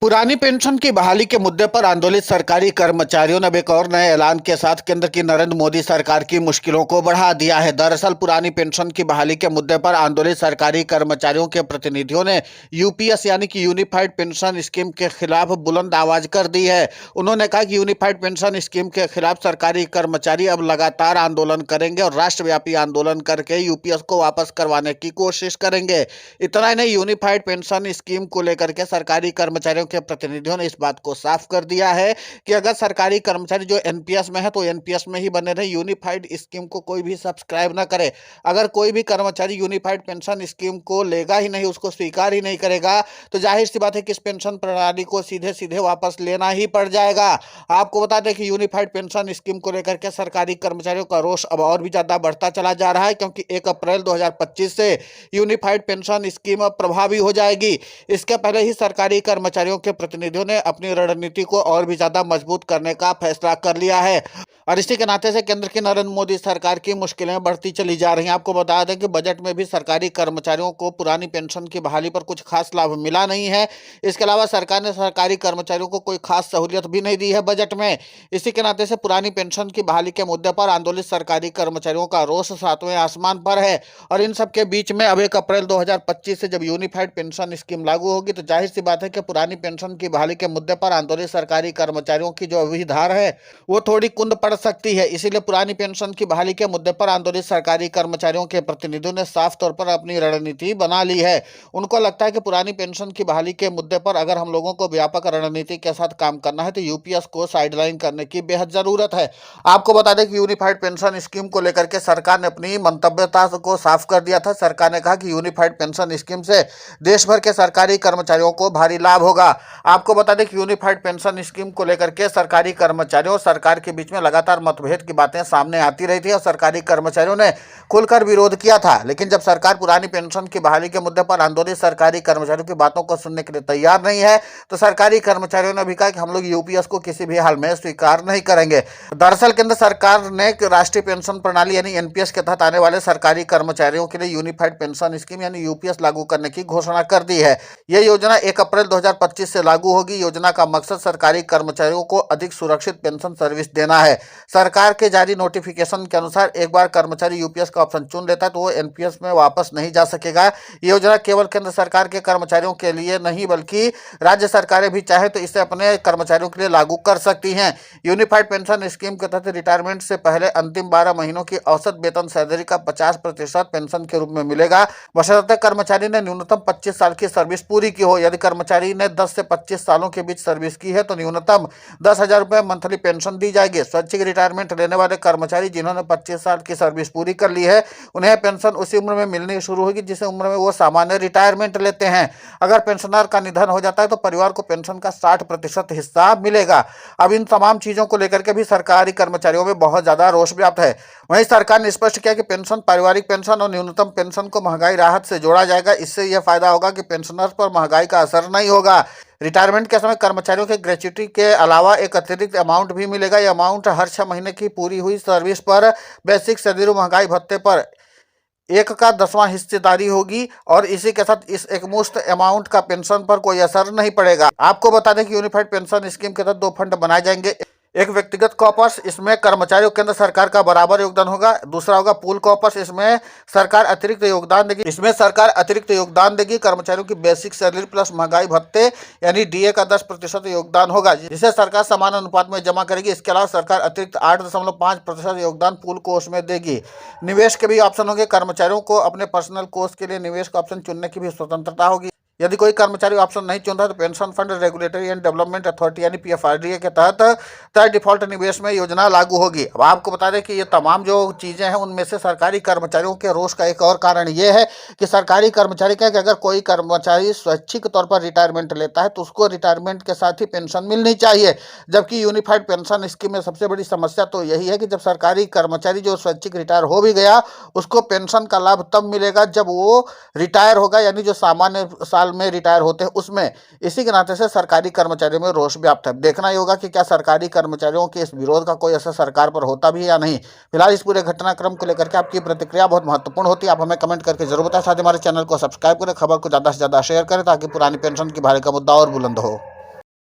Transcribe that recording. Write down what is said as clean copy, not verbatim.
पुरानी पेंशन की बहाली के मुद्दे पर आंदोलित सरकारी कर्मचारियों ने अब एक और नए ऐलान के साथ केंद्र की नरेंद्र मोदी सरकार की मुश्किलों को बढ़ा दिया है। दरअसल पुरानी पेंशन की बहाली के मुद्दे पर आंदोलित सरकारी कर्मचारियों के प्रतिनिधियों ने यूपीएस यानी कि यूनिफाइड पेंशन स्कीम के खिलाफ बुलंद आवाज कर दी है। उन्होंने कहा कि यूनिफाइड पेंशन स्कीम के खिलाफ सरकारी कर्मचारी अब लगातार आंदोलन करेंगे और राष्ट्रव्यापी आंदोलन करके यूपीएस को वापस करवाने की कोशिश करेंगे। इतना ही नहीं, यूनिफाइड पेंशन स्कीम को लेकर के सरकारी कर्मचारियों के प्रतिनिधियों ने इस बात को साफ कर दिया है कि अगर सरकारी कर्मचारी जो एनपीएस में है तो एनपीएस में ही बने रहे, यूनिफाइड स्कीम को कोई भी सब्सक्राइब ना करे। अगर कोई भी कर्मचारी यूनिफाइड पेंशन स्कीम को लेगा ही नहीं, उसको स्वीकार ही नहीं करेगा, तो जाहिर सी बात है कि इस पेंशन प्रणाली को सीधे सीधे वापस लेना ही पड़ जाएगा। आपको बता दें कि यूनिफाइड पेंशन स्कीम को लेकर के सरकारी कर्मचारियों का रोष अब और भी ज्यादा बढ़ता चला जा रहा है, क्योंकि 1 अप्रैल 2025 से यूनिफाइड पेंशन स्कीम प्रभावी हो जाएगी। इसके पहले ही सरकारी कर्मचारियों के प्रतिनिधियों ने अपनी रणनीति को और भी ज्यादा मजबूत करने का फैसला कर लिया है और इसी के नाते से केंद्र की नरेंद्र मोदी सरकार की मुश्किलें बढ़ती चली जा रही हैं। आपको बता दें कि बजट में भी सरकारी कर्मचारियों को पुरानी पेंशन की बहाली पर कुछ खास लाभ मिला नहीं है। इसके अलावा सरकार ने सरकारी कर्मचारियों को कोई खास सहूलियत भी नहीं दी है बजट में। इसी के नाते से पुरानी पेंशन की बहाली के मुद्दे पर आंदोलित सरकारी कर्मचारियों का रोष सातवें आसमान पर है और इन सबके बीच में अब 1 अप्रैल 2025 से जब यूनिफाइड पेंशन स्कीम लागू होगी तो जाहिर सी बात है कि पुरानी पेंशन की बहाली के मुद्दे पर आंदोलित सरकारी कर्मचारियों की जो विधार है वो थोड़ी कुंद पड़ सकती है। इसीलिए पुरानी पेंशन की बहाली के मुद्दे पर आंदोलित सरकारी कर्मचारियों के प्रतिनिधियों ने साफ तौर पर अपनी रणनीति बना ली है। उनको लगता है कि पुरानी पेंशन की बहाली के मुद्दे पर अगर हम लोगों को व्यापक रणनीति के साथ काम करना है तो यूपीएस को साइडलाइन करने की बेहद जरूरत है। आपको बता दें कि यूनिफाइड पेंशन स्कीम को लेकर के सरकार ने अपनी मंतव्यता को साफ कर दिया था। सरकार ने कहा कि यूनिफाइड पेंशन स्कीम से देश भर के सरकारी कर्मचारियों को भारी लाभ होगा। आपको बता दें कि यूनिफाइड पेंशन स्कीम को लेकर के सरकारी कर्मचारियों और सरकार के बीच में लगातार मतभेद की बातें सामने आती रही थी और सरकारी कर्मचारियों ने खुलकर विरोध किया था। लेकिन जब सरकार पुरानी पेंशन की बहाली के मुद्दे पर आंदोलित सरकारी कर्मचारियों की बातों को सुनने के लिए तैयार नहीं है तो सरकारी कर्मचारियों ने भी कहा कि हम लोग यूपीएस को किसी भी हाल में स्वीकार नहीं करेंगे। दरअसल केंद्र सरकार ने राष्ट्रीय पेंशन प्रणाली यानी एनपीएस के तहत आने वाले सरकारी कर्मचारियों के लिए यूनिफाइड पेंशन स्कीम यानी यूपीएस लागू करने की घोषणा कर दी है। यह योजना 1 अप्रैल 2025 से लागू होगी। योजना का मकसद सरकारी कर्मचारियों को अधिक सुरक्षित पेंशन सर्विस देना है। सरकार के जारी नोटिफिकेशन के अनुसार एक बार कर्मचारी यूपीएस का ऑप्शन चुन लेता है तो वो एनपीएस में वापस नहीं जा सकेगा। ये योजना केवल केंद्र सरकार के कर्मचारियों के लिए नहीं बल्कि राज्य सरकारें भी चाहे तो इसे अपने कर्मचारियों के लिए लागू कर सकती हैं। यूनिफाइड पेंशन स्कीम के तहत रिटायरमेंट से पहले अंतिम 12 महीनों की औसत वेतन सैलरी का 50% पेंशन के रूप में मिलेगा, बशर्ते कर्मचारी ने न्यूनतम 25 साल की सर्विस पूरी की हो। यदि कर्मचारी ने 10 से 25 सालों के बीच सर्विस की है तो न्यूनतम 10,000 रुपये मंथली पेंशन दी जाएगी। स्वैच्छिक रिटायरमेंट लेने वाले कर्मचारी जिन्होंने 25 साल की सर्विस पूरी कर ली है उन्हें पेंशन उसी उम्र में मिलनी शुरू होगी जिस उम्र में वो सामान्य रिटायरमेंट लेते हैं। अगर पेंशनर का निधन हो जाता है तो परिवार को पेंशन का 60% हिस्सा मिलेगा। अब इन तमाम चीजों को लेकर के भी सरकारी कर्मचारियों में बहुत ज्यादा रोष व्याप्त है। वहीं सरकार ने स्पष्ट किया कि पेंशन, पारिवारिक पेंशन और न्यूनतम पेंशन को महंगाई राहत से जोड़ा जाएगा। इससे यह फायदा होगा कि पेंशनर्स पर महंगाई का असर नहीं होगा। रिटायरमेंट के समय कर्मचारियों के ग्रेच्युटी के अलावा एक अतिरिक्त अमाउंट भी मिलेगा। यह अमाउंट हर 6 महीने की पूरी हुई सर्विस पर बेसिक सैलरी महंगाई भत्ते पर 1/10 हिस्सेदारी होगी और इसी के साथ इस एकमुश्त अमाउंट का पेंशन पर कोई असर नहीं पड़ेगा। आपको बता दें कि यूनिफाइड पेंशन स्कीम के तहत 2 फंड बनाए जाएंगे। एक व्यक्तिगत कॉर्पस, इसमें कर्मचारियों केंद्र सरकार का बराबर योगदान होगा। दूसरा होगा पूल कॉर्पस, इसमें सरकार अतिरिक्त योगदान देगी। कर्मचारियों की बेसिक सैलरी प्लस महंगाई भत्ते यानी डीए का 10% योगदान होगा जिसे सरकार समान अनुपात में जमा करेगी। इसके अलावा सरकार अतिरिक्त 8.5% योगदान पूल कोष में देगी। निवेश के भी ऑप्शन होंगे। कर्मचारियों को अपने पर्सनल कोष के लिए निवेश का ऑप्शन चुनने की भी स्वतंत्रता होगी। यदि कोई कर्मचारी ऑप्शन नहीं चुनता तो pension fund regulatory and development authority यानी पीएफआरडीए के तहत तय डिफॉल्ट निवेश में योजना लागू होगी। अब आपको बता दें कि ये तमाम जो चीज़ें हैं उनमें से सरकारी कर्मचारियों के रोष का एक और कारण ये है कि सरकारी कर्मचारी का कि अगर कोई कर्मचारी स्वैच्छिक तौर पर रिटायरमेंट लेता है तो उसको रिटायरमेंट के साथ ही पेंशन मिलनी चाहिए। जबकि यूनिफाइड पेंशन स्कीम में सबसे बड़ी समस्या तो यही है कि जब सरकारी कर्मचारी जो स्वैच्छिक रिटायर हो भी गया उसको पेंशन का लाभ तब मिलेगा जब वो रिटायर होगा, यानी जो सामान्य साल में रिटायर होते हैं उसमें। इसी के नाते से सरकारी कर्मचारियों में रोष व्याप्त है। देखना ही होगा कि क्या सरकारी कर्मचारियों के इस विरोध का कोई असर सरकार पर होता भी है या नहीं। फिलहाल इस पूरे घटनाक्रम को लेकर के आपकी प्रतिक्रिया बहुत महत्वपूर्ण होती है। आप हमें कमेंट करके जरूर बताएं। साथ ही हमारे चैनल को सब्सक्राइब करें, खबर को ज़्यादा से ज़्यादा शेयर करें ताकि पुरानी पेंशन की बहाली का मुद्दा और बुलंद हो।